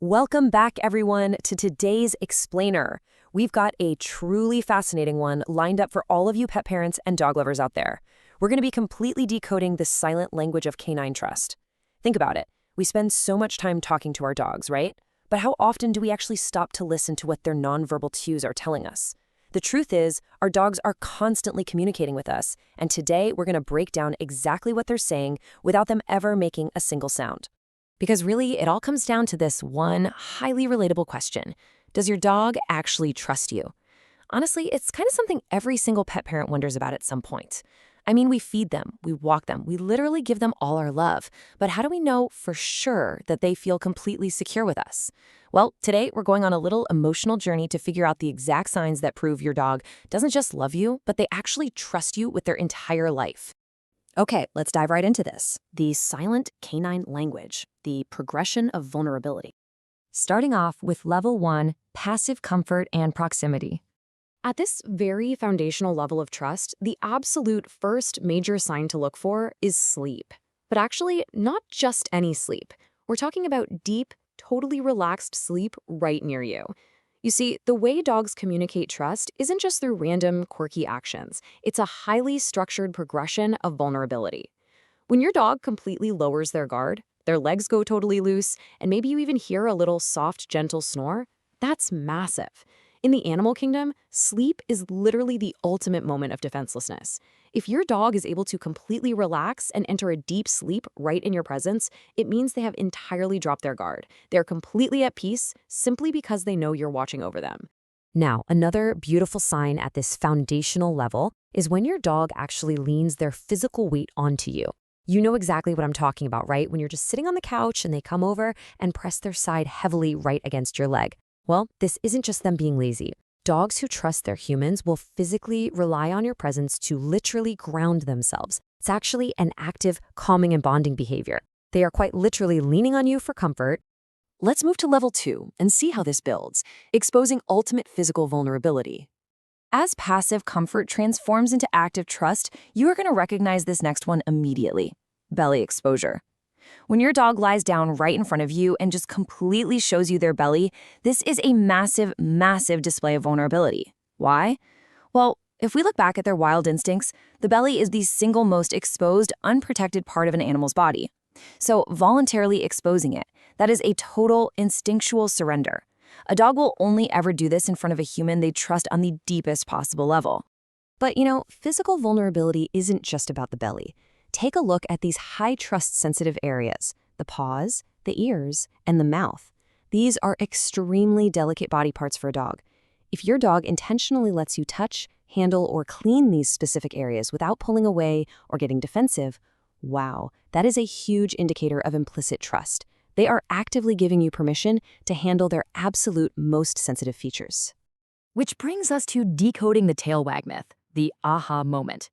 Welcome back, everyone, to today's Explainer. We've got a truly fascinating one lined up for all of you pet parents and dog lovers out there. We're going to be completely decoding the silent language of canine trust. Think about it. We spend so much time talking to our dogs, right? But how often do we actually stop to listen to what their nonverbal cues are telling us? The truth is, our dogs are constantly communicating with us, and today we're going to break down exactly what they're saying without them ever making a single sound. Because really, it all comes down to this one highly relatable question. Does your dog actually trust you? Honestly, it's kind of something every single pet parent wonders about at some point. I mean, we feed them, we walk them, we literally give them all our love. But how do we know for sure that they feel completely secure with us? Well, today we're going on a little emotional journey to figure out the exact signs that prove your dog doesn't just love you, but they actually trust you with their entire life. Okay, let's dive right into this. The silent canine language, the progression of vulnerability. Starting off with level 1, passive comfort and proximity. At this very foundational level of trust, the absolute first major sign to look for is sleep. But actually, not just any sleep. We're talking about deep, totally relaxed sleep right near you. You see, the way dogs communicate trust isn't just through random, quirky actions. It's a highly structured progression of vulnerability. When your dog completely lowers their guard, their legs go totally loose, and maybe you even hear a little soft, gentle snore, that's massive. In the animal kingdom, sleep is literally the ultimate moment of defenselessness. If your dog is able to completely relax and enter a deep sleep right in your presence, it means they have entirely dropped their guard. They're completely at peace simply because they know you're watching over them. Now, another beautiful sign at this foundational level is when your dog actually leans their physical weight onto you. You know exactly what I'm talking about, right? When you're just sitting on the couch and they come over and press their side heavily right against your leg. Well, this isn't just them being lazy. Dogs who trust their humans will physically rely on your presence to literally ground themselves. It's actually an active calming and bonding behavior. They are quite literally leaning on you for comfort. Let's move to level 2 and see how this builds, exposing ultimate physical vulnerability. As passive comfort transforms into active trust, you are going to recognize this next one immediately: belly exposure. When your dog lies down right in front of you and just completely shows you their belly, this is a massive, massive display of vulnerability. Why? Well, if we look back at their wild instincts, the belly is the single most exposed, unprotected part of an animal's body. So voluntarily exposing it, that is a total instinctual surrender. A dog will only ever do this in front of a human they trust on the deepest possible level. But physical vulnerability isn't just about the belly. Take a look at these high-trust sensitive areas, the paws, the ears, and the mouth. These are extremely delicate body parts for a dog. If your dog intentionally lets you touch, handle, or clean these specific areas without pulling away or getting defensive, wow, that is a huge indicator of implicit trust. They are actively giving you permission to handle their absolute most sensitive features. Which brings us to decoding the tail wag myth, the aha moment.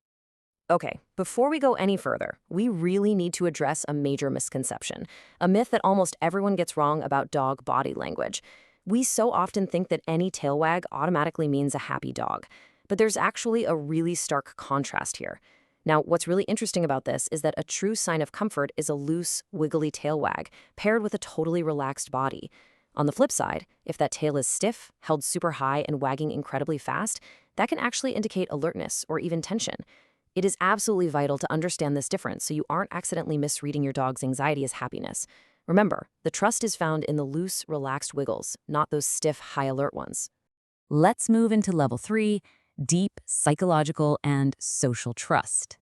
Okay, before we go any further, we really need to address a major misconception, a myth that almost everyone gets wrong about dog body language. We so often think that any tail wag automatically means a happy dog, but there's actually a really stark contrast here. Now, what's really interesting about this is that a true sign of comfort is a loose, wiggly tail wag paired with a totally relaxed body. On the flip side, if that tail is stiff, held super high, and wagging incredibly fast, that can actually indicate alertness or even tension. It is absolutely vital to understand this difference so you aren't accidentally misreading your dog's anxiety as happiness. Remember, the trust is found in the loose, relaxed wiggles, not those stiff, high alert ones. Let's move into level 3, deep psychological and social trust.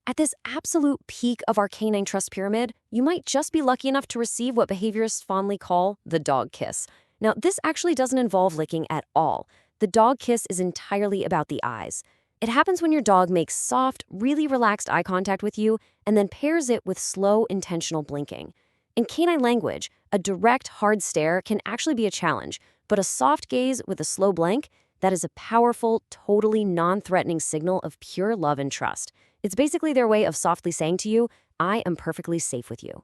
At this absolute peak of our canine trust pyramid, you might just be lucky enough to receive what behaviorists fondly call the dog kiss. Now, this actually doesn't involve licking at all. The dog kiss is entirely about the eyes. It happens when your dog makes soft, really relaxed eye contact with you and then pairs it with slow, intentional blinking. In canine language, a direct, hard stare can actually be a challenge, but a soft gaze with a slow blink, that is a powerful, totally non-threatening signal of pure love and trust. It's basically their way of softly saying to you, I am perfectly safe with you.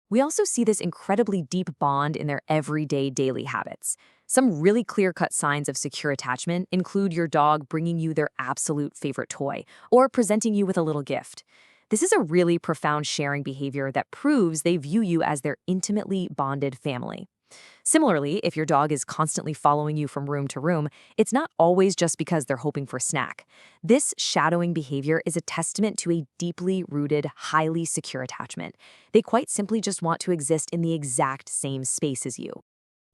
We also see this incredibly deep bond in their everyday daily habits. Some really clear-cut signs of secure attachment include your dog bringing you their absolute favorite toy or presenting you with a little gift. This is a really profound sharing behavior that proves they view you as their intimately bonded family. Similarly, if your dog is constantly following you from room to room, it's not always just because they're hoping for a snack. This shadowing behavior is a testament to a deeply rooted, highly secure attachment. They quite simply just want to exist in the exact same space as you.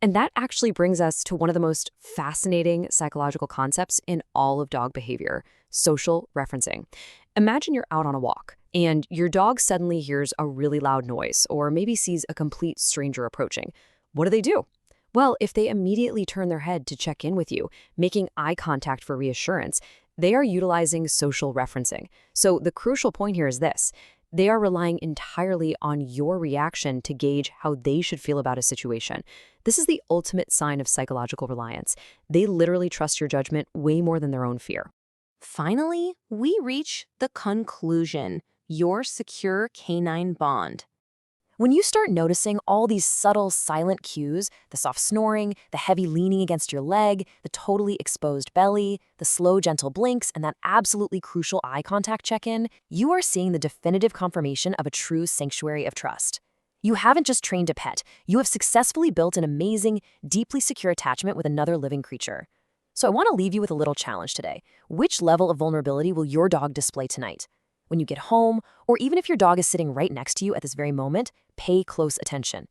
And that actually brings us to one of the most fascinating psychological concepts in all of dog behavior: social referencing. Imagine you're out on a walk, and your dog suddenly hears a really loud noise, or maybe sees a complete stranger approaching. What do? Well, if they immediately turn their head to check in with you, making eye contact for reassurance, they are utilizing social referencing. So the crucial point here is this: they are relying entirely on your reaction to gauge how they should feel about a situation. This is the ultimate sign of psychological reliance. They literally trust your judgment way more than their own fear. Finally, we reach the conclusion: your secure canine bond. When you start noticing all these subtle, silent cues, the soft snoring, the heavy leaning against your leg, the totally exposed belly, the slow, gentle blinks, and that absolutely crucial eye contact check-in, you are seeing the definitive confirmation of a true sanctuary of trust. You haven't just trained a pet, you have successfully built an amazing, deeply secure attachment with another living creature. So I want to leave you with a little challenge today. Which level of vulnerability will your dog display tonight? When you get home, or even if your dog is sitting right next to you at this very moment, pay close attention.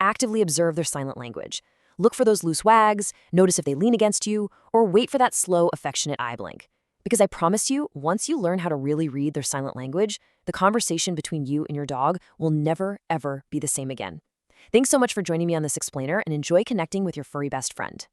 Actively observe their silent language. Look for those loose wags, notice if they lean against you, or wait for that slow, affectionate eye blink. Because I promise you, once you learn how to really read their silent language, the conversation between you and your dog will never, ever be the same again. Thanks so much for joining me on this explainer, and enjoy connecting with your furry best friend.